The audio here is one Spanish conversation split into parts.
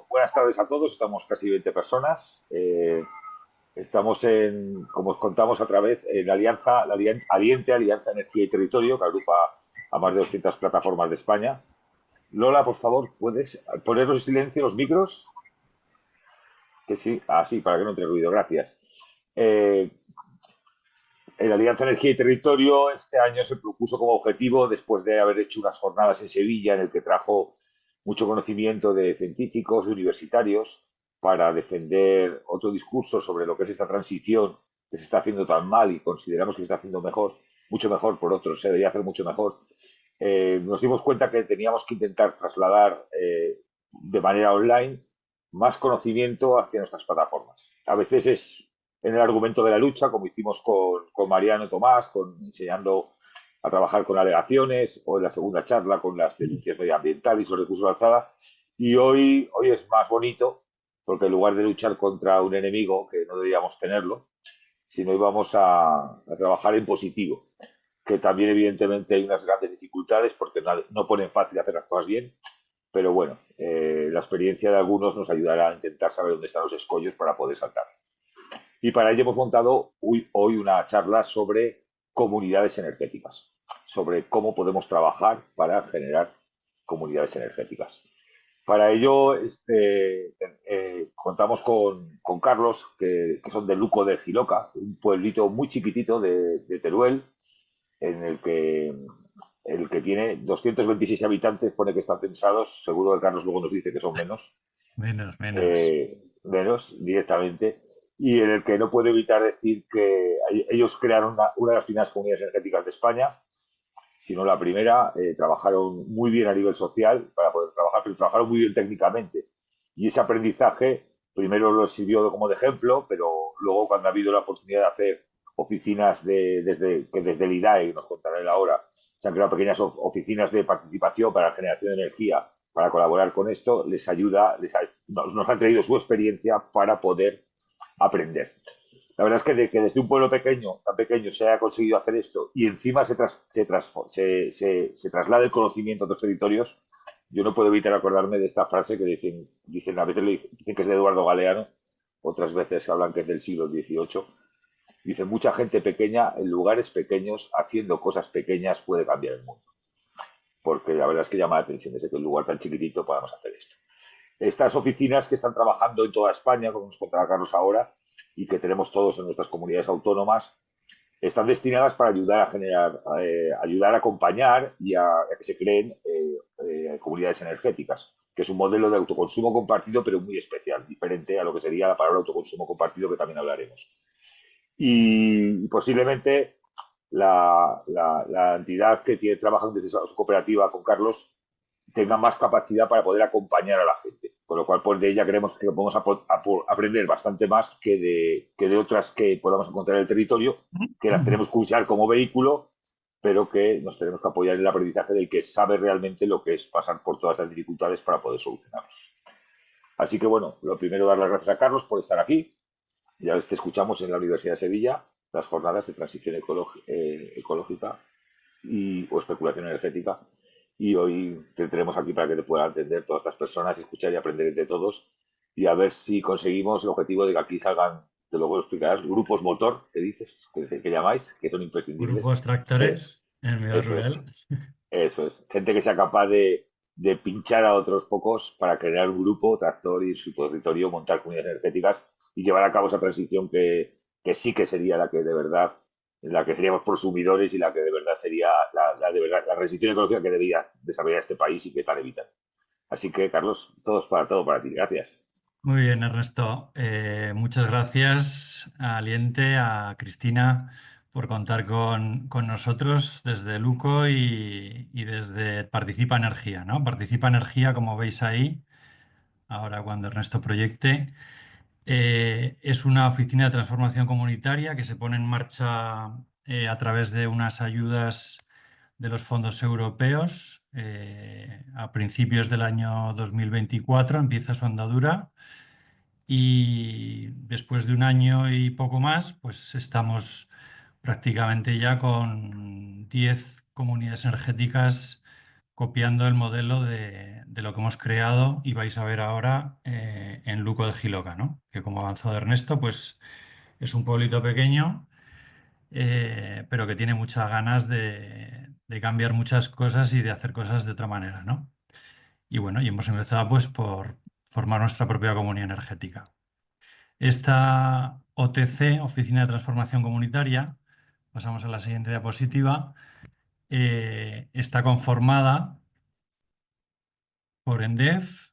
Buenas tardes a todos, estamos casi 20 personas. Estamos como os contamos otra vez, en Aliente, Alianza Energía y Territorio, que agrupa a más de 200 plataformas de España. Lola, por favor, ¿puedes ponernos en silencio los micros? Que sí, sí, para que no entre ruido, gracias. Eh, el Alianza Energía y Territorio este año se propuso como objetivo, después de haber hecho unas jornadas en Sevilla en el que trajo mucho conocimiento de científicos, de universitarios, para defender otro discurso sobre lo que es esta transición que se está haciendo tan mal y consideramos que se está haciendo mejor, mucho mejor por otros, se debería hacer mucho mejor. Nos dimos cuenta que teníamos que intentar trasladar de manera online más conocimiento hacia nuestras plataformas. A veces es en el argumento de la lucha, como hicimos con Mariano Tomás, enseñando a trabajar con alegaciones, o en la segunda charla con las denuncias medioambientales y los recursos de alzada. Y hoy es más bonito, porque en lugar de luchar contra un enemigo, que no deberíamos tenerlo, sino íbamos a trabajar en positivo, que también evidentemente hay unas grandes dificultades porque no ponen fácil hacer las cosas bien, pero bueno, la experiencia de algunos nos ayudará a intentar saber dónde están los escollos para poder saltar. Y para ello hemos montado hoy una charla sobre comunidades energéticas, sobre cómo podemos trabajar para generar comunidades energéticas. Para ello contamos con Carlos, que son de Luco de Giloca, un pueblito muy chiquitito de Teruel, en el que tiene 226 habitantes, pone que están censados, seguro que Carlos luego nos dice que son menos, Menos. menos directamente, y en el que no puedo evitar decir que ellos crearon una de las primeras comunidades energéticas de España, si no la primera. Trabajaron muy bien a nivel social para poder trabajar, pero trabajaron muy bien técnicamente. Y ese aprendizaje primero lo sirvió como de ejemplo, pero luego cuando ha habido la oportunidad de hacer oficinas desde el IDAE, nos contará él ahora, se han creado pequeñas oficinas de participación para la generación de energía para colaborar con esto, nos han traído su experiencia para poder aprender. La verdad es que desde un pueblo pequeño, tan pequeño, se haya conseguido hacer esto y encima se traslade el conocimiento a otros territorios. Yo no puedo evitar acordarme de esta frase que dicen a veces dicen que es de Eduardo Galeano, otras veces hablan que es del siglo XVIII. Dice, mucha gente pequeña en lugares pequeños, haciendo cosas pequeñas, puede cambiar el mundo. Porque la verdad es que llama la atención desde que un lugar tan chiquitito podamos hacer esto. Estas oficinas que están trabajando en toda España, como nos contará Carlos ahora, y que tenemos todos en nuestras comunidades autónomas, están destinadas para ayudar a acompañar y a que se creen comunidades energéticas, que es un modelo de autoconsumo compartido, pero muy especial, diferente a lo que sería la palabra autoconsumo compartido, que también hablaremos. Y posiblemente la entidad que trabaja desde su cooperativa con Carlos tenga más capacidad para poder acompañar a la gente. Con lo cual, pues de ella creemos que podemos aprender bastante más que de otras que podamos encontrar en el territorio, que las tenemos que usar como vehículo, pero que nos tenemos que apoyar en el aprendizaje del que sabe realmente lo que es pasar por todas estas dificultades para poder solucionarlos. Así que bueno, lo primero, dar las gracias a Carlos por estar aquí. Ya ves que escuchamos en la Universidad de Sevilla las jornadas de transición ecológica o especulación energética. Y hoy te tenemos aquí para que te puedan atender todas estas personas, escuchar y aprender de todos y a ver si conseguimos el objetivo de que aquí salgan, te lo explicarás, grupos motor, que dices, que llamáis, que son imprescindibles. Grupos tractores en el medio Eso es, rural. eso es. Gente que sea capaz de pinchar a otros pocos para crear un grupo tractor y su territorio, montar comunidades energéticas y llevar a cabo esa transición que sí que sería la que de verdad, la que seríamos prosumidores y la que de verdad sería de verdad, la transición ecológica que debería desarrollar este país y que están evitando. Así que, Carlos, todo para ti. Gracias. Muy bien, Ernesto. Muchas gracias a Aliente, a Cristina, por contar con nosotros desde Luco y desde Participa Energía, ¿no? Participa Energía, como veis ahí, ahora cuando Ernesto proyecte. Es una oficina de transformación comunitaria que se pone en marcha a través de unas ayudas de los fondos europeos. A principios del año 2024 empieza su andadura y después de un año y poco más, pues estamos prácticamente ya con 10 comunidades energéticas copiando el modelo de de lo que hemos creado y vais a ver ahora en Luco de Jiloca, ¿no? Que como ha avanzado Ernesto, pues es un pueblito pequeño, pero que tiene muchas ganas de cambiar muchas cosas y de hacer cosas de otra manera, ¿no? Y bueno, y hemos empezado pues por formar nuestra propia comunidad energética. Esta OTC, Oficina de Transformación Comunitaria, pasamos a la siguiente diapositiva, está conformada por ENDEF,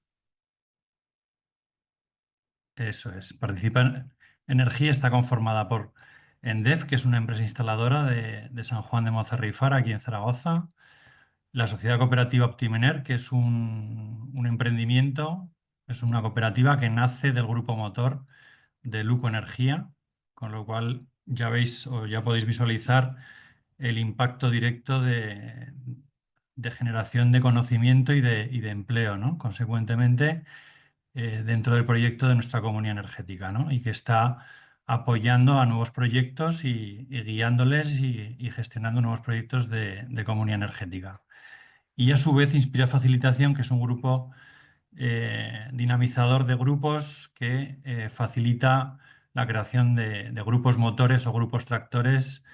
eso es, Energía está conformada por ENDEF, que es una empresa instaladora de San Juan de Mozarri y Fara, aquí en Zaragoza, la Sociedad Cooperativa Optimener, que es un emprendimiento, es una cooperativa que nace del grupo motor de Luco Energía, con lo cual ya veis o ya podéis visualizar el impacto directo de generación de conocimiento y de empleo, ¿no? Consecuentemente, dentro del proyecto de nuestra comunidad energética, ¿no? Y que está apoyando a nuevos proyectos y guiándoles y gestionando nuevos proyectos de comunidad energética. Y a su vez Inspira Facilitación, que es un grupo dinamizador de grupos que facilita la creación de grupos motores o grupos tractores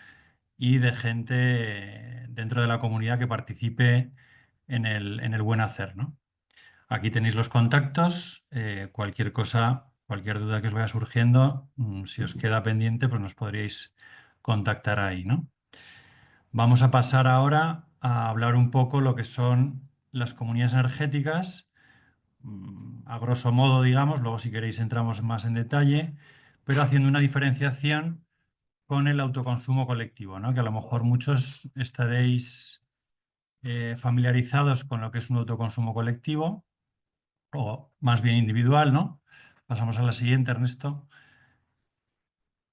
y de gente dentro de la comunidad que participe en el buen hacer, ¿no? Aquí tenéis los contactos, cualquier cosa, cualquier duda que os vaya surgiendo, si os queda pendiente, pues nos podríais contactar ahí, ¿no? Vamos a pasar ahora a hablar un poco lo que son las comunidades energéticas, a grosso modo, digamos, luego si queréis entramos más en detalle, pero haciendo una diferenciación con el autoconsumo colectivo, ¿no? Que a lo mejor muchos estaréis familiarizados con lo que es un autoconsumo colectivo o más bien individual, ¿no? Pasamos a la siguiente, Ernesto.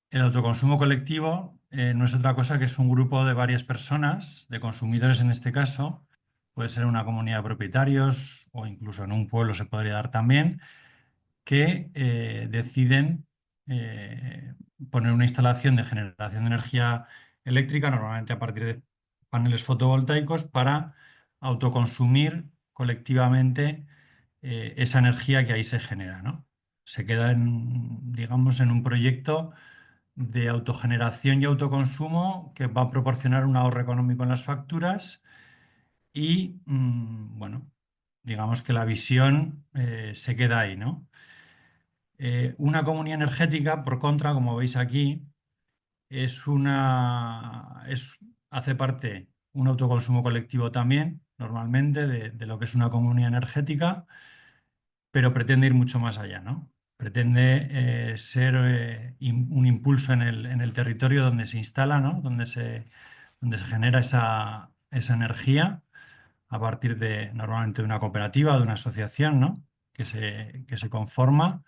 El autoconsumo colectivo no es otra cosa que es un grupo de varias personas, de consumidores en este caso, puede ser una comunidad de propietarios o incluso en un pueblo se podría dar también, que deciden poner una instalación de generación de energía eléctrica, normalmente a partir de paneles fotovoltaicos, para autoconsumir colectivamente esa energía que ahí se genera, ¿no? Se queda digamos, en un proyecto de autogeneración y autoconsumo que va a proporcionar un ahorro económico en las facturas y, bueno, digamos que la visión se queda ahí, ¿no? Una comunidad energética, por contra, como veis aquí, hace parte un autoconsumo colectivo también, normalmente, de lo que es una comunidad energética, pero pretende ir mucho más allá, ¿no? Pretende ser un impulso en el territorio donde se instala, ¿no? Donde se genera esa energía a partir normalmente de una cooperativa, de una asociación, ¿no? Que se conforma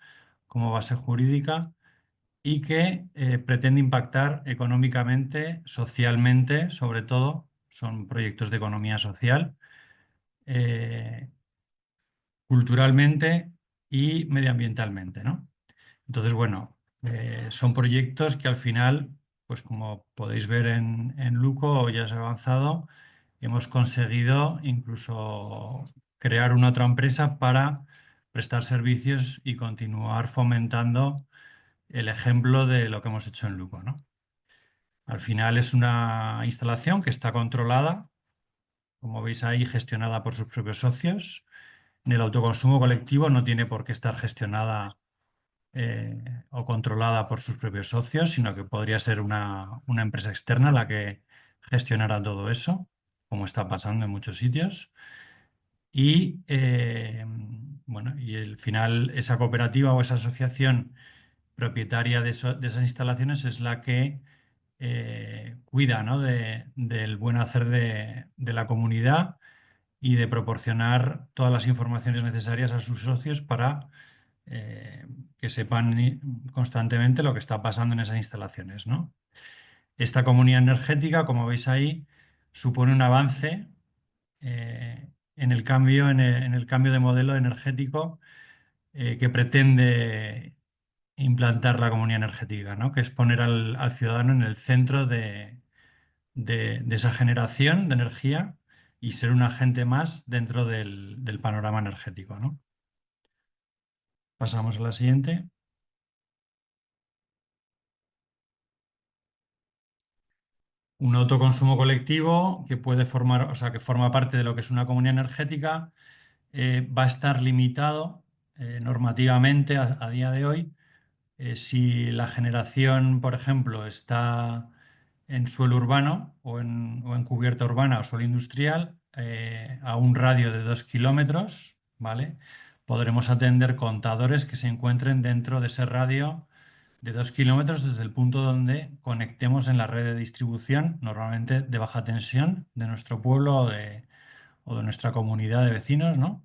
como base jurídica y que pretende impactar económicamente, socialmente, sobre todo, son proyectos de economía social, eh, culturalmente y medioambientalmente, ¿no? Entonces, bueno, son proyectos que al final, pues como podéis ver en Luco, ya se ha avanzado, hemos conseguido incluso crear una otra empresa para prestar servicios y continuar fomentando el ejemplo de lo que hemos hecho en Luco, ¿no? Al final es una instalación que está controlada, como veis ahí, gestionada por sus propios socios. En el autoconsumo colectivo no tiene por qué estar gestionada o controlada por sus propios socios, sino que podría ser una empresa externa la que gestionara todo eso, como está pasando en muchos sitios. Y bueno, y al final esa cooperativa o esa asociación propietaria de esas instalaciones es la que cuida, ¿no? del buen hacer de la comunidad y de proporcionar todas las informaciones necesarias a sus socios para que sepan constantemente lo que está pasando en esas instalaciones, ¿no? Esta comunidad energética, como veis ahí, supone un avance en el cambio de modelo energético que pretende implantar la comunidad energética, ¿no? Que es poner al ciudadano en el centro de esa generación de energía y ser un agente más dentro del panorama energético, ¿no? Pasamos a la siguiente. Un autoconsumo colectivo que puede formar, o sea, que forma parte de lo que es una comunidad energética, va a estar limitado normativamente a día de hoy. Si la generación, por ejemplo, está en suelo urbano o en cubierta urbana o suelo industrial, a un radio de 2 kilómetros, ¿vale? Podremos atender contadores que se encuentren dentro de ese radio de 2 kilómetros desde el punto donde conectemos en la red de distribución, normalmente de baja tensión, de nuestro pueblo o de nuestra comunidad de vecinos, ¿no?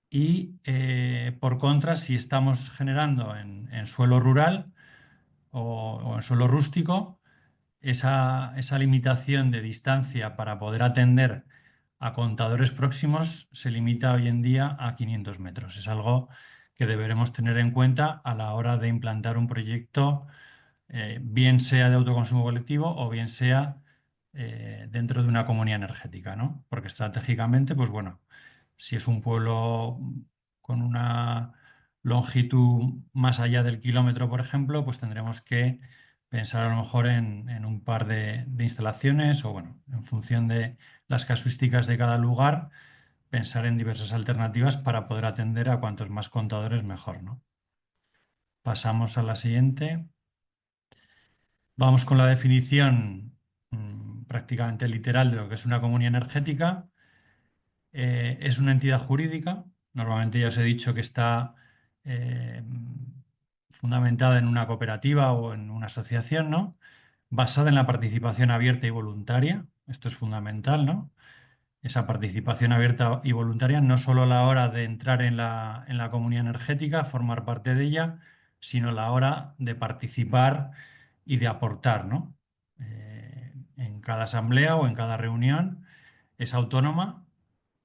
Y por contra, si estamos generando en suelo rural o en suelo rústico, esa limitación de distancia para poder atender a contadores próximos se limita hoy en día a 500 metros. Es algo que deberemos tener en cuenta a la hora de implantar un proyecto, bien sea de autoconsumo colectivo o bien sea dentro de una comunidad energética, ¿no? Porque estratégicamente, pues bueno, si es un pueblo con una longitud más allá del kilómetro, por ejemplo, pues tendremos que pensar a lo mejor en un par de instalaciones o, bueno, en función de las casuísticas de cada lugar, pensar en diversas alternativas para poder atender a cuantos más contadores mejor, ¿no? Pasamos a la siguiente. Vamos con la definición prácticamente literal de lo que es una comunidad energética. Es una entidad jurídica. Normalmente ya os he dicho que está eh, fundamentada en una cooperativa o en una asociación, ¿no? Basada en la participación abierta y voluntaria. Esto es fundamental, ¿no? Esa participación abierta y voluntaria, no solo a la hora de entrar en la comunidad energética, formar parte de ella, sino a la hora de participar y de aportar, ¿no? En cada asamblea o en cada reunión es autónoma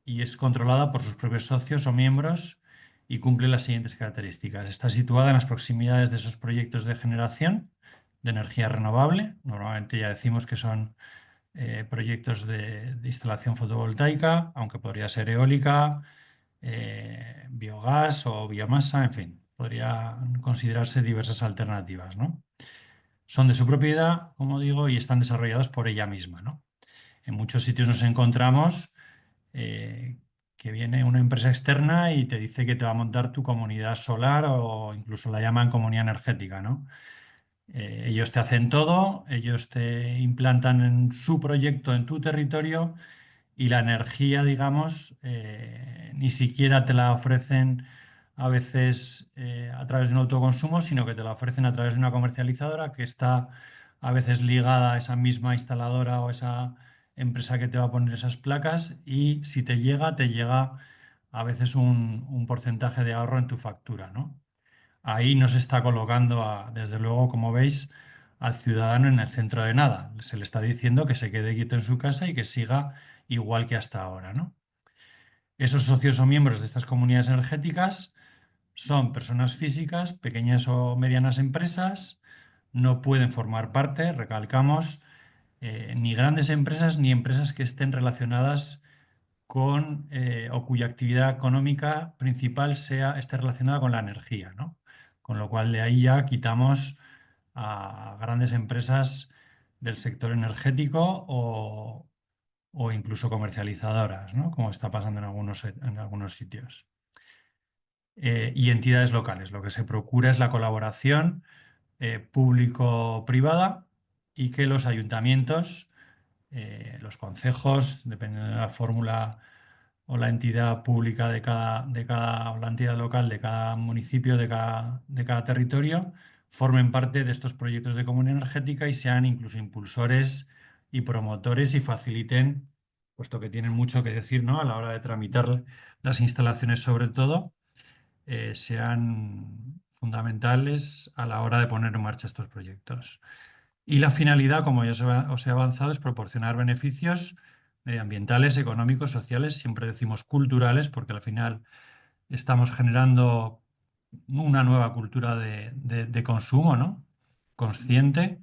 y es controlada por sus propios socios o miembros y cumple las siguientes características. Está situada en las proximidades de esos proyectos de generación de energía renovable. Normalmente ya decimos que son proyectos de instalación fotovoltaica, aunque podría ser eólica, biogás o biomasa, en fin, podrían considerarse diversas alternativas, ¿no? Son de su propiedad, como digo, y están desarrollados por ella misma, ¿no? En muchos sitios nos encontramos eh, que viene una empresa externa y te dice que te va a montar tu comunidad solar o incluso la llaman comunidad energética, ¿no? Ellos te hacen todo, ellos te implantan en su proyecto en tu territorio y la energía, digamos, ni siquiera te la ofrecen a veces a través de un autoconsumo, sino que te la ofrecen a través de una comercializadora que está a veces ligada a esa misma instaladora o esa empresa que te va a poner esas placas y si te llega a veces un porcentaje de ahorro en tu factura, ¿no? Ahí no se está colocando, desde luego, como veis, al ciudadano en el centro de nada. Se le está diciendo que se quede quieto en su casa y que siga igual que hasta ahora, ¿no? Esos socios o miembros de estas comunidades energéticas son personas físicas, pequeñas o medianas empresas, no pueden formar parte, recalcamos, ni grandes empresas ni empresas que estén relacionadas con o cuya actividad económica principal esté relacionada con la energía, ¿no? Con lo cual de ahí ya quitamos a grandes empresas del sector energético o incluso comercializadoras, ¿no? Como está pasando en algunos sitios. Y entidades locales. Lo que se procura es la colaboración público-privada y que los ayuntamientos, los concejos, dependiendo de la fórmula o la entidad pública o la entidad local de cada municipio, de cada territorio, formen parte de estos proyectos de comunidad energética y sean incluso impulsores y promotores y faciliten, puesto que tienen mucho que decir, ¿no? A la hora de tramitar las instalaciones, sobre todo, sean fundamentales a la hora de poner en marcha estos proyectos. Y la finalidad, como ya os he avanzado, es proporcionar beneficios medioambientales, económicos, sociales, siempre decimos culturales, porque al final estamos generando una nueva cultura de consumo, ¿no? Consciente,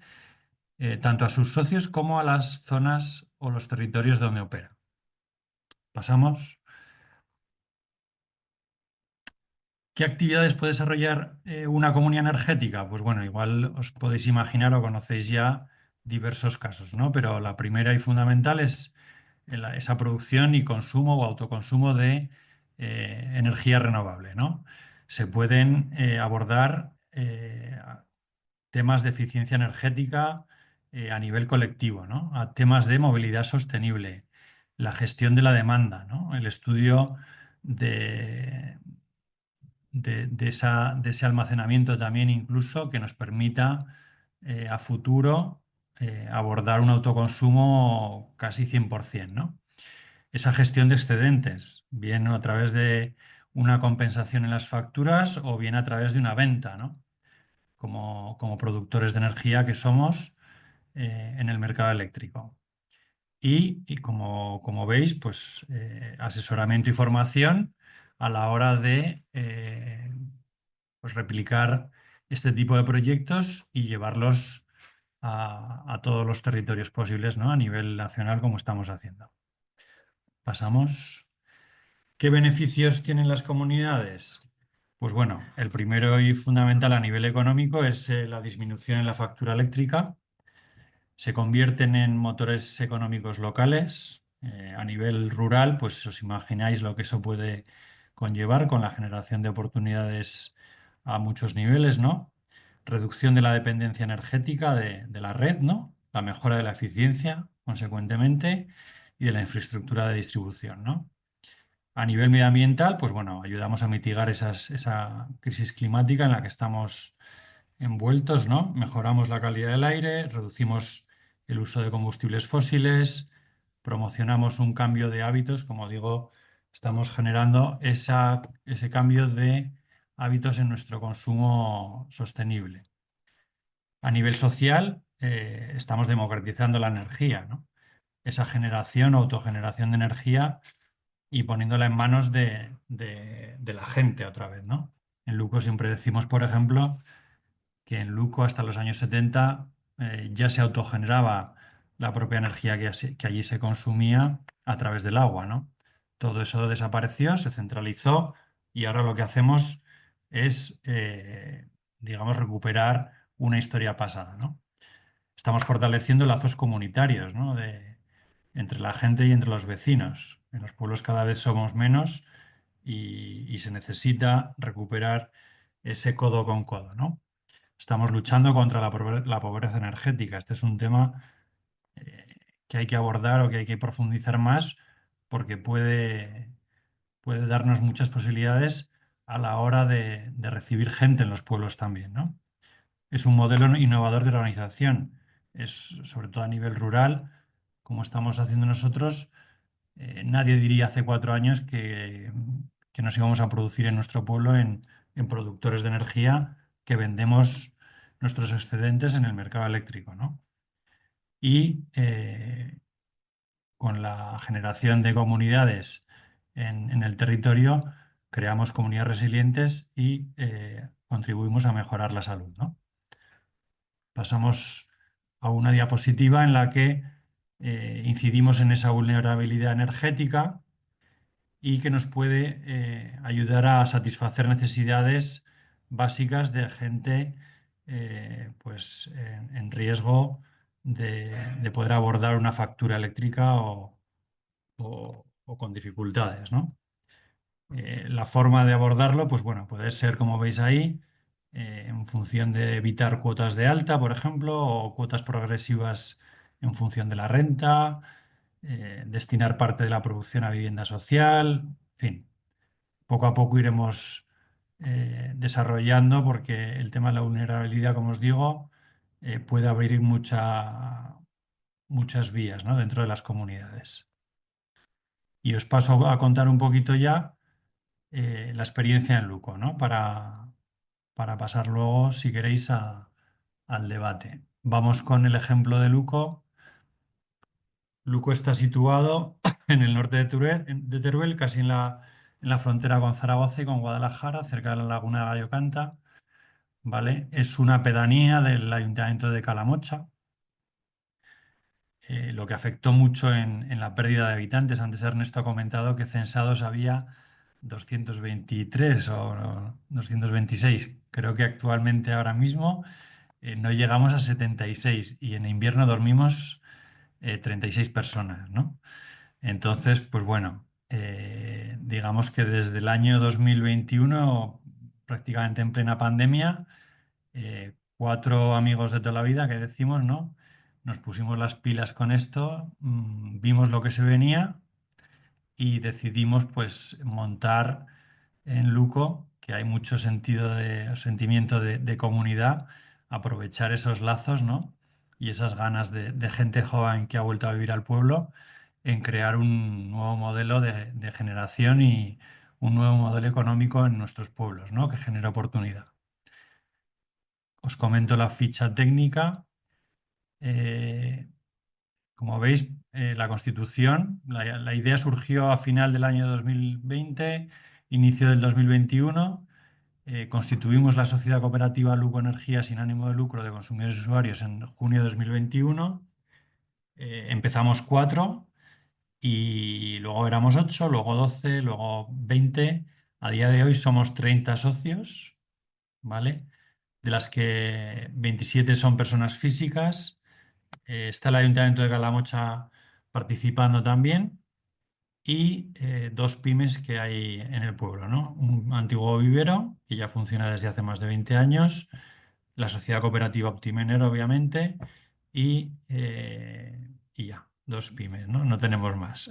tanto a sus socios como a las zonas o los territorios donde opera. Pasamos. ¿Qué actividades puede desarrollar una comunidad energética? Pues bueno, igual os podéis imaginar o conocéis ya diversos casos, ¿no? Pero la primera y fundamental es esa producción y consumo o autoconsumo de energía renovable, ¿no? Se pueden abordar temas de eficiencia energética a nivel colectivo, ¿no? A temas de movilidad sostenible, la gestión de la demanda, ¿no? El estudio de, de ese almacenamiento también incluso que nos permita a futuro abordar un autoconsumo casi 100%, ¿no? Esa gestión de excedentes, bien a través de una compensación en las facturas o bien a través de una venta, ¿no? Como productores de energía que somos en el mercado eléctrico. Y como veis, pues asesoramiento y formación a la hora de pues, replicar este tipo de proyectos y llevarlos a todos los territorios posibles, ¿no? A nivel nacional, como estamos haciendo. Pasamos. ¿Qué beneficios tienen las comunidades? Pues bueno, el primero y fundamental a nivel económico es la disminución en la factura eléctrica. Se convierten en motores económicos locales. A nivel rural, pues os imagináis lo que eso puede conllevar con la generación de oportunidades a muchos niveles, ¿no? Reducción de la dependencia energética de la red, ¿no? La mejora de la eficiencia, consecuentemente, y de la infraestructura de distribución, ¿no? A nivel medioambiental, pues bueno, ayudamos a mitigar esa crisis climática en la que estamos envueltos, ¿no? Mejoramos la calidad del aire, reducimos el uso de combustibles fósiles, promocionamos un cambio de hábitos, como digo, estamos generando ese cambio de hábitos en nuestro consumo sostenible. A nivel social, estamos democratizando la energía, ¿no? Esa generación o autogeneración de energía y poniéndola en manos de la gente otra vez, ¿no? En Luco siempre decimos, por ejemplo, que en Luco hasta los años 70 ya se autogeneraba la propia energía que allí se consumía a través del agua, ¿no? Todo eso desapareció, se centralizó y ahora lo que hacemos es, digamos, recuperar una historia pasada, ¿no? Estamos fortaleciendo lazos comunitarios, ¿no? Entre la gente y entre los vecinos. En los pueblos cada vez somos menos y se necesita recuperar ese codo con codo, ¿no? Estamos luchando contra la pobreza energética. Este es un tema eh, que hay que abordar o que hay que profundizar más porque puede darnos muchas posibilidades a la hora de recibir gente en los pueblos también, ¿no? Es un modelo innovador de organización. Es sobre todo a nivel rural, como estamos haciendo nosotros. Nadie diría hace 4 años que nos íbamos a producir en nuestro pueblo en productores de energía que vendemos nuestros excedentes en el mercado eléctrico, ¿no? Y con la generación de comunidades en el territorio, creamos comunidades resilientes y contribuimos a mejorar la salud, ¿no? Pasamos a una diapositiva en la que incidimos en esa vulnerabilidad energética y que nos puede ayudar a satisfacer necesidades básicas de gente pues en riesgo de poder abordar una factura eléctrica o con dificultades, ¿no? La forma de abordarlo, pues bueno, puede ser, como veis ahí, en función de evitar cuotas de alta, por ejemplo, o cuotas progresivas en función de la renta, destinar parte de la producción a vivienda social, en fin, poco a poco iremos desarrollando porque el tema de la vulnerabilidad, como os digo, puede abrir muchas vías, ¿no? Dentro de las comunidades. Y os paso a contar un poquito ya la experiencia en Luco, ¿no? Para pasar luego, si queréis, al debate. Vamos con el ejemplo de Luco. Luco está situado en el norte de Teruel, casi en la frontera con Zaragoza y con Guadalajara, cerca de la laguna de Gallocanta, ¿vale? Es una pedanía del Ayuntamiento de Calamocha. lo que afectó mucho en la pérdida de habitantes. Antes Ernesto ha comentado que censados había 223 o 226. Creo que actualmente ahora mismo no llegamos a 76 y en invierno dormimos 36 personas, ¿no? Entonces, pues bueno, digamos que desde el año 2021, prácticamente en plena pandemia, cuatro amigos de toda la vida que decimos, ¿no? Nos pusimos las pilas con esto, vimos lo que se venía y decidimos pues montar en Luco, que hay mucho sentimiento de comunidad, aprovechar esos lazos, ¿no? Y esas ganas de gente joven que ha vuelto a vivir al pueblo en crear un nuevo modelo de generación y un nuevo modelo económico en nuestros pueblos, ¿no? Que genere oportunidad. Os comento la ficha técnica. Eh, Como veis, la Constitución, la idea surgió a final del año 2020, inicio del 2021. Constituimos la sociedad cooperativa Luco Energía sin ánimo de lucro de consumidores y usuarios en junio de 2021. Empezamos cuatro y luego éramos ocho, luego 12, luego 20. A día de hoy somos 30 socios, ¿vale? De las que 27 son personas físicas. Está el Ayuntamiento de Calamocha participando también y dos pymes que hay en el pueblo, ¿no? Un antiguo vivero que ya funciona desde hace más de 20 años, la sociedad cooperativa Optimener, obviamente, y ya, dos pymes, ¿no? No tenemos más.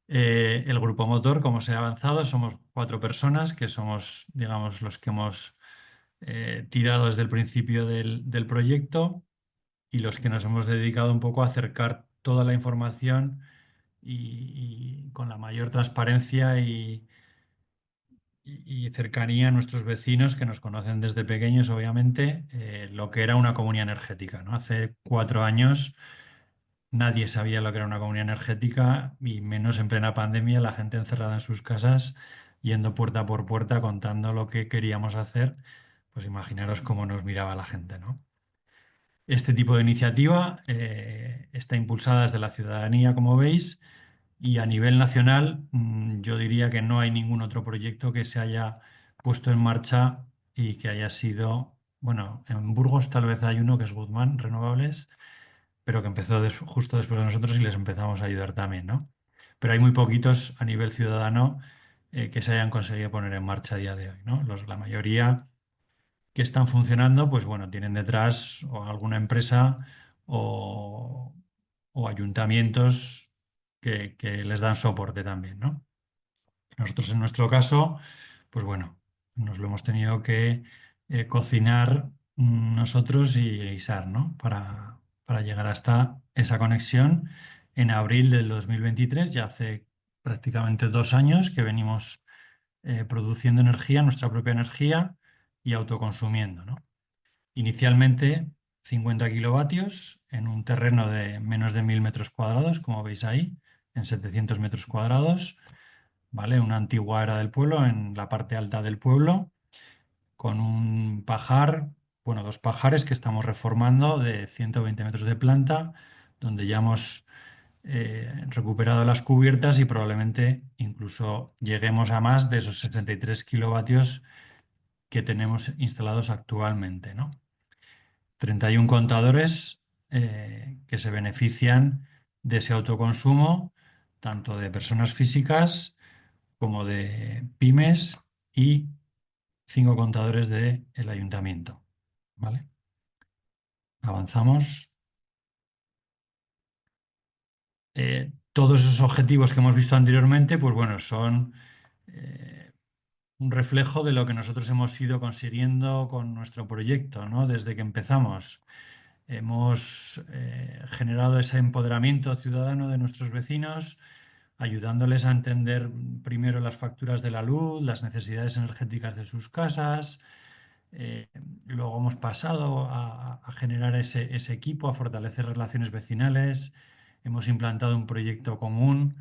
El grupo motor, como se ha avanzado, somos cuatro personas que somos, digamos, los que hemos tirado desde el principio del proyecto y los que nos hemos dedicado un poco a acercar toda la información y con la mayor transparencia y cercanía a nuestros vecinos que nos conocen desde pequeños, obviamente, lo que era una comunidad energética, ¿no? Hace 4 años nadie sabía lo que era una comunidad energética y menos en plena pandemia, la gente encerrada en sus casas, yendo puerta por puerta contando lo que queríamos hacer. Pues imaginaros cómo nos miraba la gente, ¿no? Este tipo de iniciativa está impulsada desde la ciudadanía, como veis, y a nivel nacional yo diría que no hay ningún otro proyecto que se haya puesto en marcha y que haya sido, bueno, en Burgos tal vez hay uno que es Guzmán Renovables, pero que empezó justo después de nosotros y les empezamos a ayudar también, ¿no? Pero hay muy poquitos a nivel ciudadano que se hayan conseguido poner en marcha a día de hoy, ¿no? La mayoría que están funcionando, pues bueno, tienen detrás o alguna empresa o, o ayuntamientos que les dan soporte también, ¿no? Nosotros en nuestro caso, pues bueno, nos lo hemos tenido que cocinar nosotros y guisar, ¿no? Para llegar hasta esa conexión en abril del 2023, ya hace prácticamente 2 años que venimos produciendo energía, nuestra propia energía y autoconsumiendo, ¿no? Inicialmente 50 kilovatios en un terreno de menos de 1000 metros cuadrados, como veis ahí, en 700 metros cuadrados, ¿vale? Una antigua era del pueblo, en la parte alta del pueblo, con un pajar, bueno, dos pajares que estamos reformando de 120 metros de planta, donde ya hemos recuperado las cubiertas y probablemente incluso lleguemos a más de esos 73 kilovatios que tenemos instalados actualmente, ¿no? 31 contadores que se benefician de ese autoconsumo, tanto de personas físicas como de pymes y 5 contadores del ayuntamiento. ¿Vale? Avanzamos. Todos esos objetivos que hemos visto anteriormente, pues bueno, son un reflejo de lo que nosotros hemos ido consiguiendo con nuestro proyecto, ¿no? Desde que empezamos. Hemos generado ese empoderamiento ciudadano de nuestros vecinos, ayudándoles a entender primero las facturas de la luz, las necesidades energéticas de sus casas. Eh, Luego hemos pasado a generar ese equipo, a fortalecer relaciones vecinales. Hemos implantado un proyecto común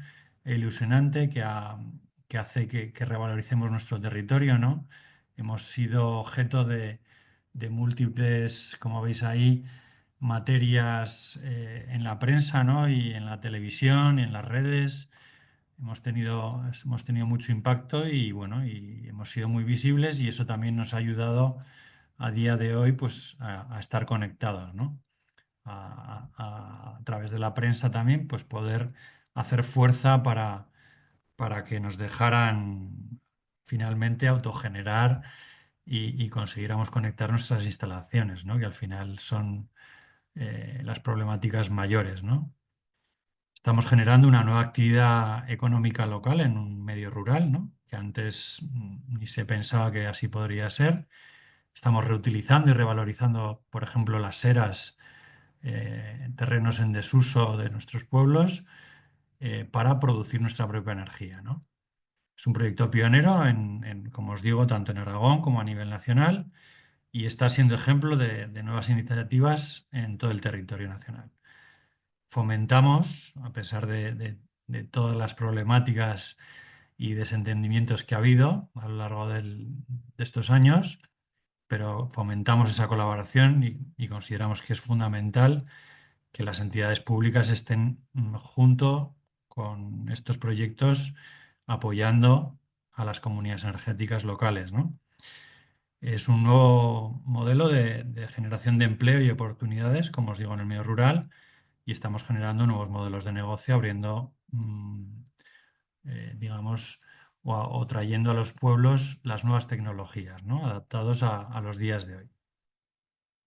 e ilusionante que hace que revaloricemos nuestro territorio, ¿no? Hemos sido objeto de múltiples, como veis ahí, materias en la prensa, ¿no? Y en la televisión y en las redes. Hemos tenido mucho impacto y bueno, y hemos sido muy visibles y eso también nos ha ayudado a día de hoy pues a estar conectados, ¿no? A través de la prensa también pues poder hacer fuerza para que nos dejaran finalmente autogenerar y consiguiéramos conectar nuestras instalaciones, ¿no? Que al final son las problemáticas mayores, ¿no? Estamos generando una nueva actividad económica local en un medio rural, ¿no? Que antes ni se pensaba que así podría ser. Estamos reutilizando y revalorizando, por ejemplo, las eras, terrenos en desuso de nuestros pueblos, para producir nuestra propia energía, ¿no? Es un proyecto pionero como os digo, tanto en Aragón como a nivel nacional y está siendo ejemplo de nuevas iniciativas en todo el territorio nacional. Fomentamos, a pesar de todas las problemáticas y desentendimientos que ha habido a lo largo de estos años, pero fomentamos esa colaboración y consideramos que es fundamental que las entidades públicas estén junto con estos proyectos apoyando a las comunidades energéticas locales, ¿no? Es un nuevo modelo de generación de empleo y oportunidades, como os digo, en el medio rural y estamos generando nuevos modelos de negocio, abriendo, digamos, o trayendo a los pueblos las nuevas tecnologías, ¿no? Adaptados a los días de hoy.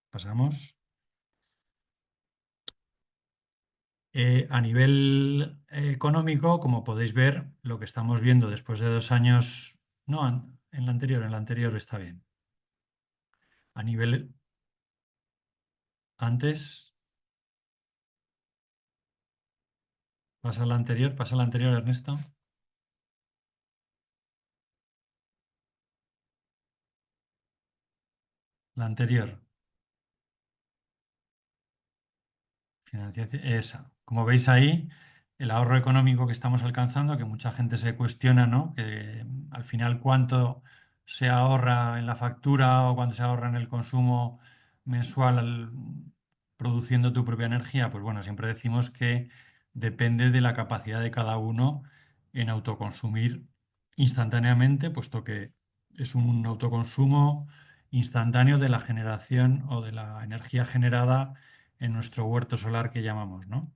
Pasamos. A nivel económico, como podéis ver, lo que estamos viendo después de 2 años, no, en la anterior está bien. A nivel antes, pasa la anterior, Ernesto. La anterior. Financiación, esa. Como veis ahí, el ahorro económico que estamos alcanzando, que mucha gente se cuestiona, ¿no? Que al final cuánto se ahorra en la factura o cuánto se ahorra en el consumo mensual produciendo tu propia energía. Pues bueno, siempre decimos que depende de la capacidad de cada uno en autoconsumir instantáneamente, puesto que es un autoconsumo instantáneo de la generación o de la energía generada en nuestro huerto solar que llamamos, ¿no?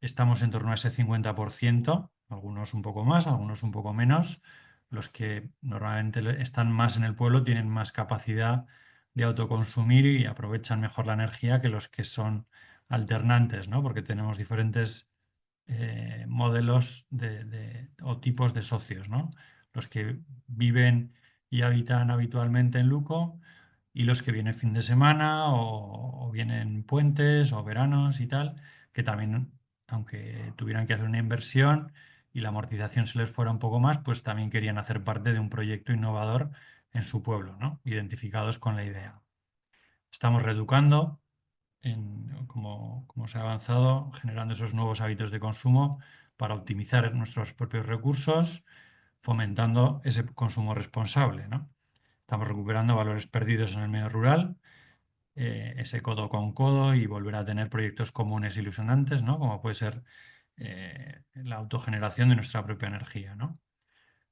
Estamos en torno a ese 50%, algunos un poco más, algunos un poco menos. Los que normalmente están más en el pueblo tienen más capacidad de autoconsumir y aprovechan mejor la energía que los que son alternantes, ¿no? Porque tenemos diferentes modelos o tipos de socios, ¿no? Los que viven y habitan habitualmente en Luco y los que vienen fin de semana o vienen puentes o veranos y tal, que también, aunque tuvieran que hacer una inversión y la amortización se les fuera un poco más, pues también querían hacer parte de un proyecto innovador en su pueblo, ¿no? Identificados con la idea. Estamos reeducando como se ha avanzado, generando esos nuevos hábitos de consumo para optimizar nuestros propios recursos, fomentando ese consumo responsable, ¿no? Estamos recuperando valores perdidos en el medio rural, ese codo con codo y volver a tener proyectos comunes ilusionantes, ¿no? Como puede ser la autogeneración de nuestra propia energía, ¿no?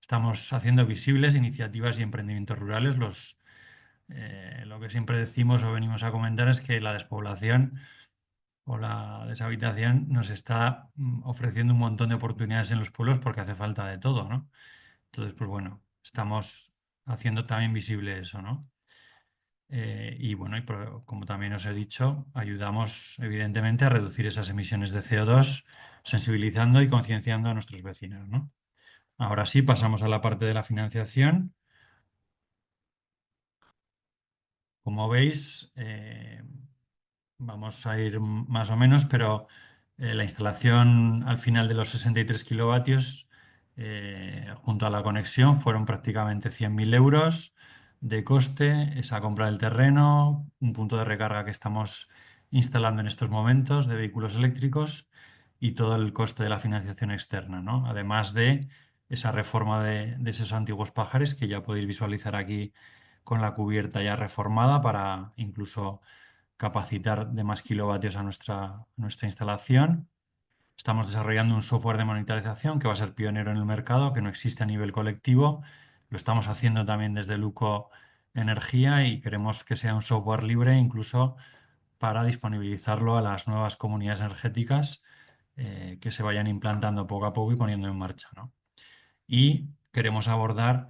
Estamos haciendo visibles iniciativas y emprendimientos rurales. Lo que siempre decimos o venimos a comentar es que la despoblación o la deshabitación nos está ofreciendo un montón de oportunidades en los pueblos porque hace falta de todo, ¿no? Entonces, pues bueno, estamos haciendo también visible eso, ¿no? Y bueno, como también os he dicho, ayudamos evidentemente a reducir esas emisiones de CO2, sensibilizando y concienciando a nuestros vecinos, ¿no? Ahora sí, pasamos a la parte de la financiación. Como veis, vamos a ir más o menos, pero la instalación al final de los 63 kilovatios, junto a la conexión, fueron prácticamente 100.000 euros de coste, esa compra del terreno, un punto de recarga que estamos instalando en estos momentos de vehículos eléctricos y todo el coste de la financiación externa, ¿no? Además de esa reforma de esos antiguos pajares que ya podéis visualizar aquí con la cubierta ya reformada para incluso capacitar de más kilovatios a nuestra instalación. Estamos desarrollando un software de monitorización que va a ser pionero en el mercado, que no existe a nivel colectivo. Lo estamos haciendo también desde Luco Energía y queremos que sea un software libre incluso para disponibilizarlo a las nuevas comunidades energéticas que se vayan implantando poco a poco y poniendo en marcha, ¿no? Y queremos abordar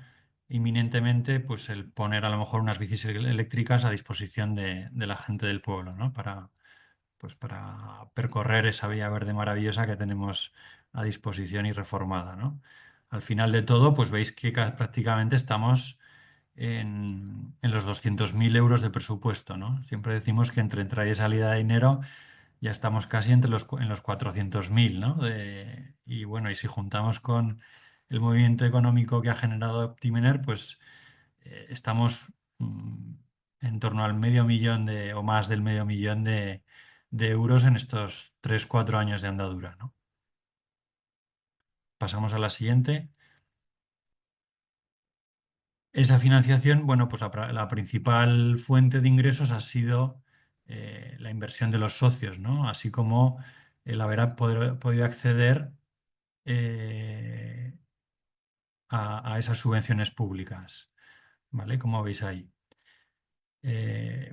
inminentemente pues, el poner a lo mejor unas bicis eléctricas a disposición de la gente del pueblo, ¿no? Para percorrer esa vía verde maravillosa que tenemos a disposición y reformada, ¿no? Al final de todo, pues veis que prácticamente estamos en los 200.000 euros de presupuesto, ¿no? Siempre decimos que entre entrada y salida de dinero ya estamos casi en los 400.000, ¿no? Y bueno, y si juntamos con el movimiento económico que ha generado Optimener, pues estamos en torno al medio millón o más del medio millón de euros en estos 3 4 años de andadura, ¿no? Pasamos a la siguiente. Esa financiación, bueno, pues la principal fuente de ingresos ha sido la inversión de los socios, ¿no? Así como el haber podido acceder eh, a esas subvenciones públicas, ¿vale? Como veis ahí.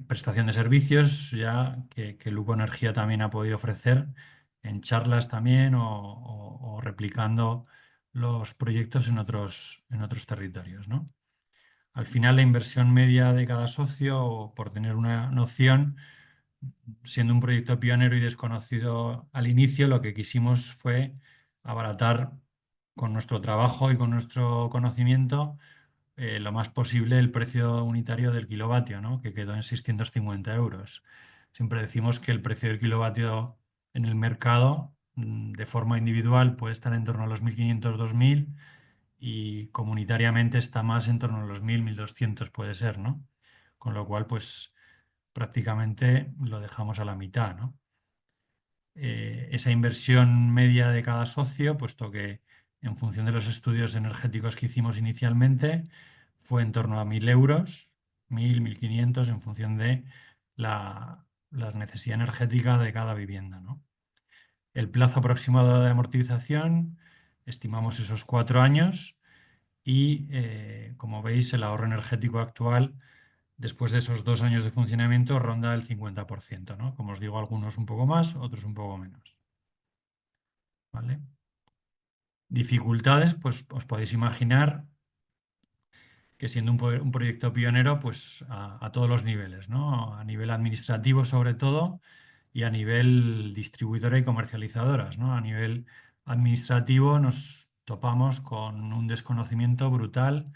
Prestación de servicios ya que Luco Energía también ha podido ofrecer en charlas también o replicando los proyectos en otros territorios, ¿no? Al final, la inversión media de cada socio, por tener una noción, siendo un proyecto pionero y desconocido al inicio, lo que quisimos fue abaratar con nuestro trabajo y con nuestro conocimiento lo más posible el precio unitario del kilovatio, ¿no? Que quedó en 650 euros. Siempre decimos que el precio del kilovatio en el mercado, de forma individual, puede estar en torno a los 1.500 2.000 y comunitariamente está más en torno a los 1.000 1.200 puede ser, ¿no? Con lo cual, pues prácticamente lo dejamos a la mitad, ¿no? Esa inversión media de cada socio, puesto que en función de los estudios energéticos que hicimos inicialmente, fue en torno a 1.000 euros, 1.000 1.500 en función de la necesidad energética de cada vivienda, ¿no? El plazo aproximado de amortización, estimamos esos 4 años y, como veis, el ahorro energético actual después de esos 2 años de funcionamiento ronda el 50%, ¿no? Como os digo, algunos un poco más, otros un poco menos, ¿vale? Dificultades, pues os podéis imaginar que siendo un proyecto pionero, pues a todos los niveles, ¿no? A nivel administrativo sobre todo y a nivel distribuidora y comercializadoras, ¿no? A nivel administrativo nos topamos con un desconocimiento brutal,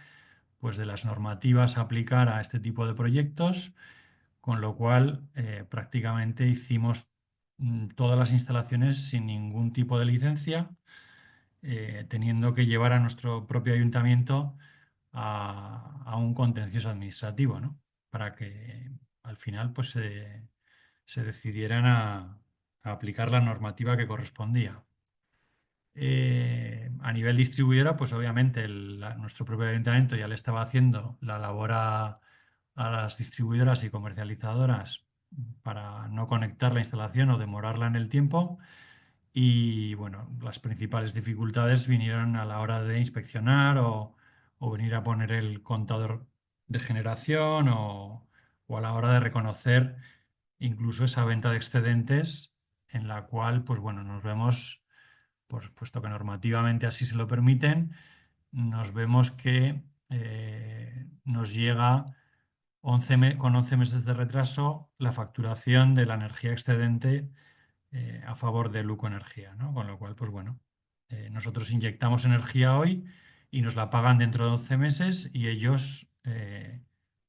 pues de las normativas a aplicar a este tipo de proyectos, con lo cual prácticamente hicimos todas las instalaciones sin ningún tipo de licencia, teniendo que llevar a nuestro propio ayuntamiento a un contencioso administrativo, ¿no? Para que al final pues, se decidieran a aplicar la normativa que correspondía. A nivel distribuidora, pues obviamente nuestro propio ayuntamiento ya le estaba haciendo la labor a las distribuidoras y comercializadoras para no conectar la instalación o demorarla en el tiempo. Y bueno, las principales dificultades vinieron a la hora de inspeccionar o venir a poner el contador de generación o a la hora de reconocer incluso esa venta de excedentes en la cual, pues bueno, nos vemos, pues, puesto que normativamente así se lo permiten, nos vemos que nos llega con 11 meses de retraso la facturación de la energía excedente a favor de Luco Energía, ¿no? Con lo cual, pues bueno, nosotros inyectamos energía hoy y nos la pagan dentro de 11 meses y ellos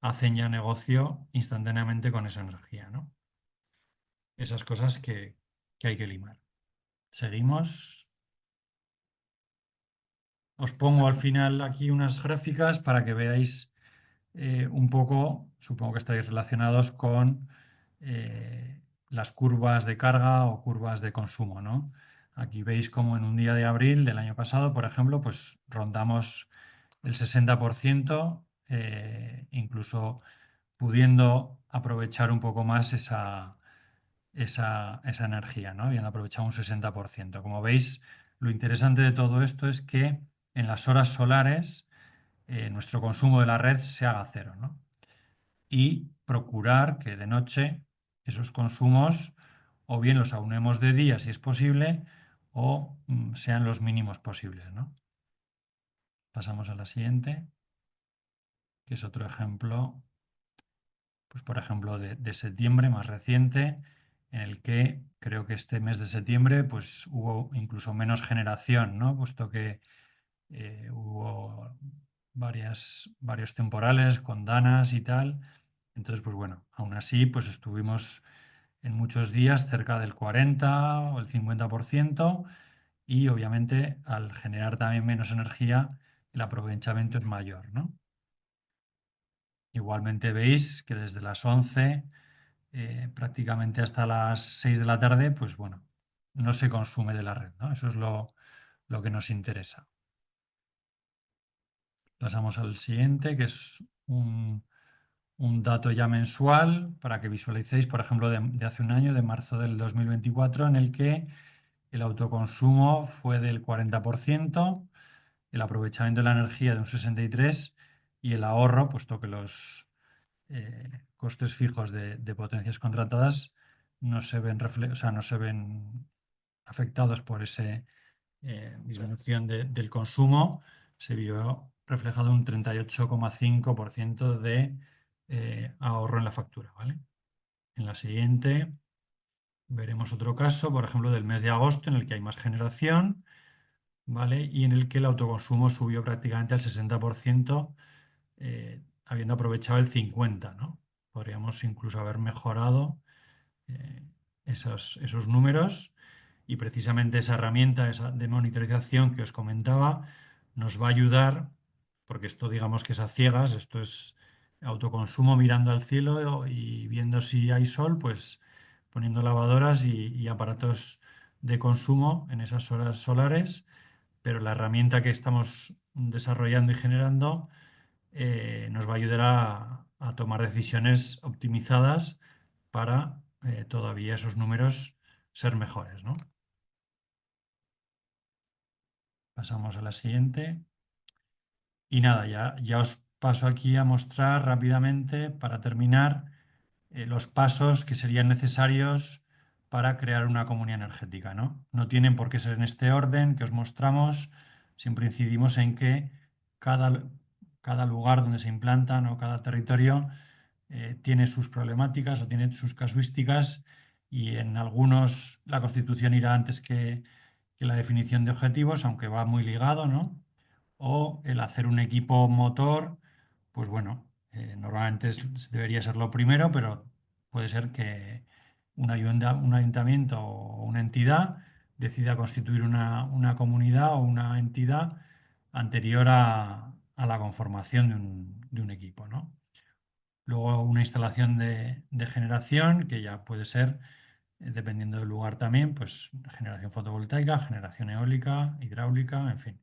hacen ya negocio instantáneamente con esa energía, ¿no? Esas cosas que hay que limar. Seguimos. Os pongo al final aquí unas gráficas para que veáis un poco, supongo que estáis relacionados con las curvas de carga o curvas de consumo, ¿no? Aquí veis como en un día de abril del año pasado, por ejemplo, pues rondamos el 60%, incluso pudiendo aprovechar un poco más esa energía, ¿no? Habiendo aprovechado un 60%. Como veis, lo interesante de todo esto es que en las horas solares nuestro consumo de la red se haga cero, ¿no? Y procurar que de noche esos consumos o bien los aunemos de día si es posible o sean los mínimos posibles, ¿no? Pasamos a la siguiente, que es otro ejemplo, pues por ejemplo de septiembre más reciente, en el que creo que este mes de septiembre pues hubo incluso menos generación, ¿no? Puesto que hubo varios temporales con danas y tal. Entonces, pues bueno, aún así, pues estuvimos en muchos días cerca del 40 o el 50% y obviamente al generar también menos energía, el aprovechamiento es mayor, ¿no? Igualmente veis que desde las 11 prácticamente hasta las 6 de la tarde, pues bueno, no se consume de la red, ¿no? Eso es lo que nos interesa. Pasamos al siguiente, que es un dato ya mensual para que visualicéis, por ejemplo, de hace un año, de marzo del 2024, en el que el autoconsumo fue del 40%, el aprovechamiento de la energía de un 63% y el ahorro, puesto que los costes fijos de potencias contratadas no se ven, o sea, no se ven afectados por esa disminución del consumo, se vio reflejado un 38,5% de ahorro en la factura, ¿vale? En la siguiente veremos otro caso, por ejemplo, del mes de agosto, en el que hay más generación, ¿vale? Y en el que el autoconsumo subió prácticamente al 60%, habiendo aprovechado el 50%, ¿no? Podríamos incluso haber mejorado eh, esos números y precisamente esa herramienta de monitorización que os comentaba nos va a ayudar, porque esto digamos que es a ciegas, esto es autoconsumo mirando al cielo y viendo si hay sol, pues poniendo lavadoras y aparatos de consumo en esas horas solares, pero la herramienta que estamos desarrollando y generando nos va a ayudar a tomar decisiones optimizadas para todavía esos números ser mejores, ¿no? Pasamos a la siguiente. Y nada, ya os paso aquí a mostrar rápidamente, para terminar, los pasos que serían necesarios para crear una comunidad energética, ¿no? No tienen por qué ser en este orden que os mostramos. Siempre incidimos en que cada, cada lugar donde se implantan o cada territorio tiene sus problemáticas o tiene sus casuísticas y en algunos la Constitución irá antes que la definición de objetivos, aunque va muy ligado, ¿no? O el hacer un equipo motor, pues bueno, normalmente debería ser lo primero, pero puede ser que un ayuntamiento o una entidad decida constituir una comunidad o una entidad anterior a la conformación de un equipo, ¿no? Luego una instalación de generación, que ya puede ser, dependiendo del lugar también, pues generación fotovoltaica, generación eólica, hidráulica, en fin,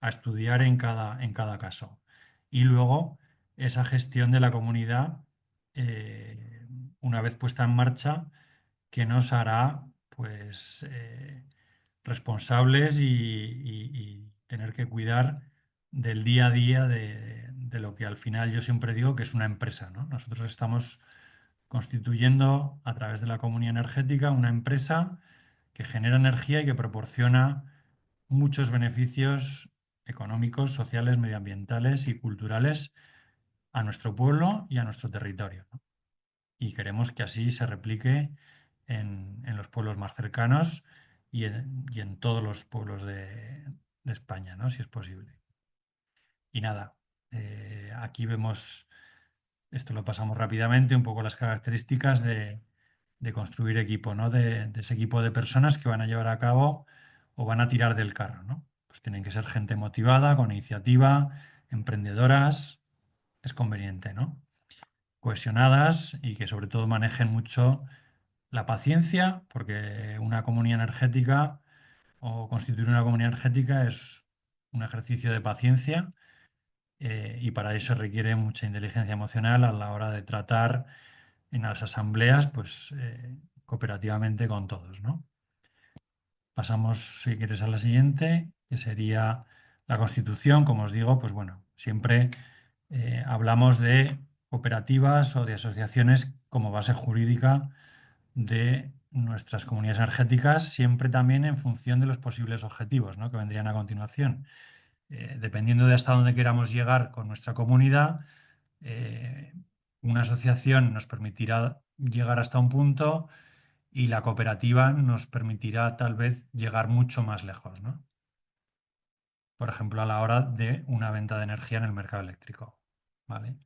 a estudiar en cada caso. Y luego esa gestión de la comunidad, una vez puesta en marcha, que nos hará pues responsables y tener que cuidar del día a día de lo que al final yo siempre digo que es una empresa, ¿no? Nosotros estamos constituyendo a través de la comunidad energética una empresa que genera energía y que proporciona muchos beneficios económicos, sociales, medioambientales y culturales a nuestro pueblo y a nuestro territorio, ¿no? Y queremos que así se replique en los pueblos más cercanos y en todos los pueblos de España, ¿no? Si es posible. Y nada, aquí vemos, esto lo pasamos rápidamente, un poco las características de construir equipo, ¿no? De ese equipo de personas que van a llevar a cabo o van a tirar del carro, ¿no? Pues tienen que ser gente motivada, con iniciativa, emprendedoras, es conveniente, ¿no? Cohesionadas y que sobre todo manejen mucho la paciencia, porque una comunidad energética o constituir una comunidad energética es un ejercicio de paciencia y para eso requiere mucha inteligencia emocional a la hora de tratar en las asambleas, pues cooperativamente con todos, ¿no? Pasamos, si quieres, a la siguiente, que sería la Constitución. Como os digo, pues bueno, siempre hablamos de cooperativas o de asociaciones como base jurídica de nuestras comunidades energéticas, siempre también en función de los posibles objetivos, ¿no?, que vendrían a continuación. Dependiendo de hasta dónde queramos llegar con nuestra comunidad, eh, una asociación nos permitirá llegar hasta un punto y la cooperativa nos permitirá tal vez llegar mucho más lejos, ¿no? Por ejemplo, a la hora de una venta de energía en el mercado eléctrico, ¿vale?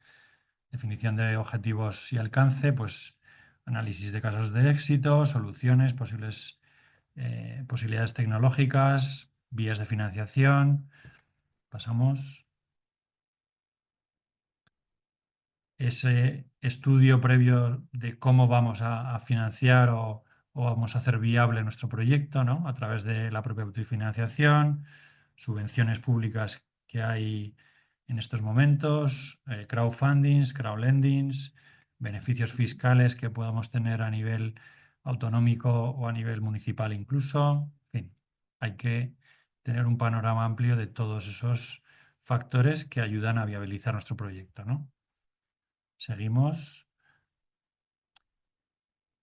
Definición de objetivos y alcance, pues análisis de casos de éxito, soluciones, posibilidades tecnológicas, vías de financiación. Pasamos. Ese estudio previo de cómo vamos a financiar o vamos a hacer viable nuestro proyecto, ¿no?, a través de la propia autofinanciación, subvenciones públicas que hay en estos momentos, crowdfundings, crowdlendings, beneficios fiscales que podamos tener a nivel autonómico o a nivel municipal incluso. En fin, hay que tener un panorama amplio de todos esos factores que ayudan a viabilizar nuestro proyecto, ¿no? Seguimos.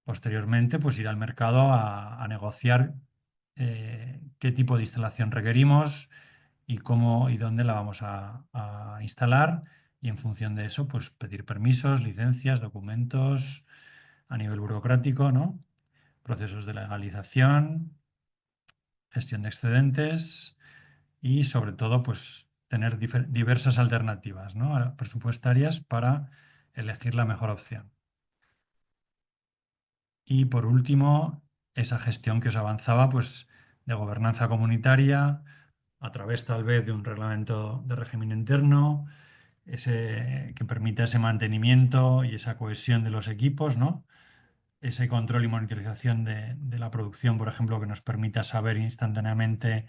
Posteriormente, pues ir al mercado a negociar qué tipo de instalación requerimos y cómo y dónde la vamos a instalar. Y en función de eso, pues pedir permisos, licencias, documentos a nivel burocrático, ¿no? Procesos de legalización, gestión de excedentes y sobre todo, pues tener diversas alternativas, ¿no?, presupuestarias para elegir la mejor opción. Y por último, esa gestión que os avanzaba, pues de gobernanza comunitaria, a través tal vez de un reglamento de régimen interno, que permita ese mantenimiento y esa cohesión de los equipos, ¿no? Ese control y monitorización de la producción, por ejemplo, que nos permita saber instantáneamente,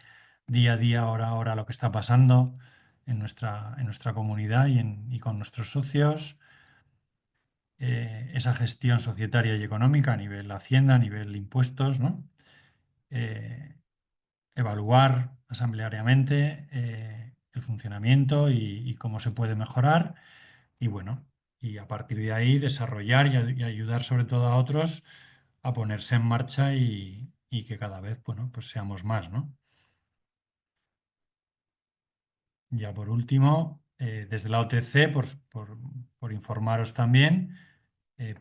día a día, hora a hora, lo que está pasando en nuestra comunidad y con nuestros socios. Esa gestión societaria y económica a nivel Hacienda, a nivel impuestos, ¿no? Eh, Evaluar asambleariamente el funcionamiento y cómo se puede mejorar y bueno, y a partir de ahí desarrollar y ayudar sobre todo a otros a ponerse en marcha y que cada vez, bueno, pues seamos más, ¿no? Ya por último, desde la OTC, por informaros también,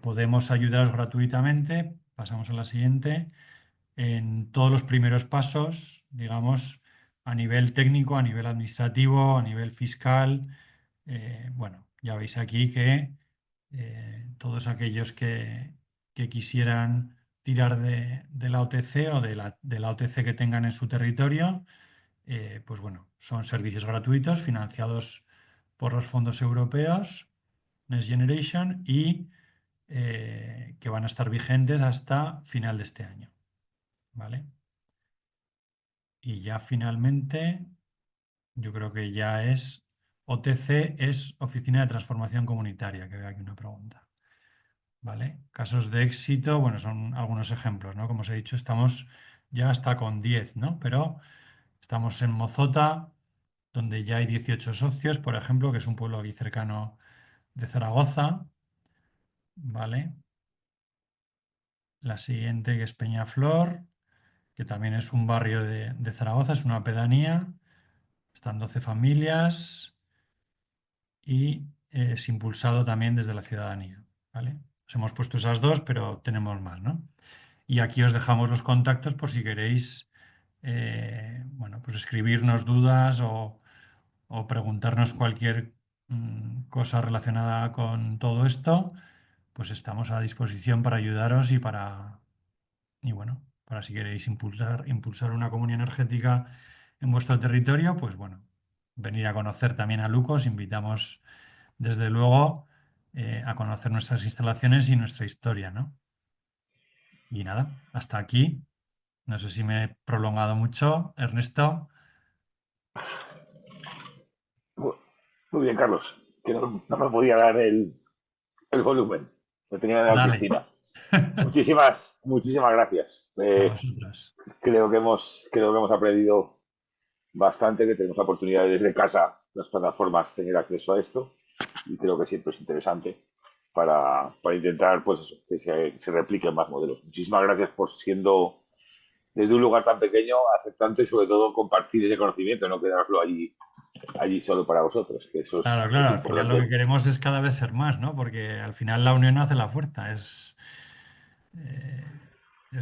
podemos ayudaros gratuitamente. Pasamos a la siguiente. En todos los primeros pasos, digamos, a nivel técnico, a nivel administrativo, a nivel fiscal. Bueno, ya veis aquí que todos aquellos que quisieran tirar de la OTC o de la OTC que tengan en su territorio, pues bueno, son servicios gratuitos financiados por los fondos europeos, Next Generation, y que van a estar vigentes hasta final de este año. ¿Vale? Y ya finalmente, yo creo que ya es OTC, es Oficina de Transformación Comunitaria, que veo aquí una pregunta. ¿Vale? Casos de éxito, bueno, son algunos ejemplos, ¿no? Como os he dicho, estamos ya hasta con 10, ¿no? Pero estamos en Mozota, donde ya hay 18 socios, por ejemplo, que es un pueblo aquí cercano de Zaragoza, ¿vale? La siguiente, que es Peñaflor, que también es un barrio de Zaragoza, es una pedanía. Están 12 familias y es impulsado también desde la ciudadanía, ¿vale? Os hemos puesto esas dos, pero tenemos más, ¿no? Y aquí os dejamos los contactos por si queréis, bueno, pues escribirnos dudas o preguntarnos cualquier cosa relacionada con todo esto, pues estamos a disposición para ayudaros y bueno, para si queréis impulsar una comunidad energética en vuestro territorio, pues bueno, venir a conocer también a Luco. Os invitamos desde luego a conocer nuestras instalaciones y nuestra historia, ¿no? Y nada, hasta aquí. No sé si me he prolongado mucho, Ernesto. Muy bien, Carlos, que no me podía dar el volumen. No tenía nada, Dale, Cristina. Muchísimas gracias. a vosotros. Creo que hemos aprendido bastante, que tenemos la oportunidad de desde casa, las plataformas, tener acceso a esto y creo que siempre es interesante para intentar pues eso, que se repliquen más modelos. Muchísimas gracias por siendo desde un lugar tan pequeño, hacer tanto y sobre todo compartir ese conocimiento, no quedaroslo allí solo para vosotros, que eso es, Claro, es claro, al final lo importante. que queremos es cada vez ser más, ¿no? Porque al final la unión hace la fuerza. Es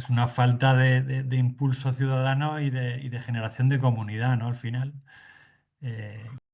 una falta de impulso ciudadano y de generación de comunidad, ¿no? Al final.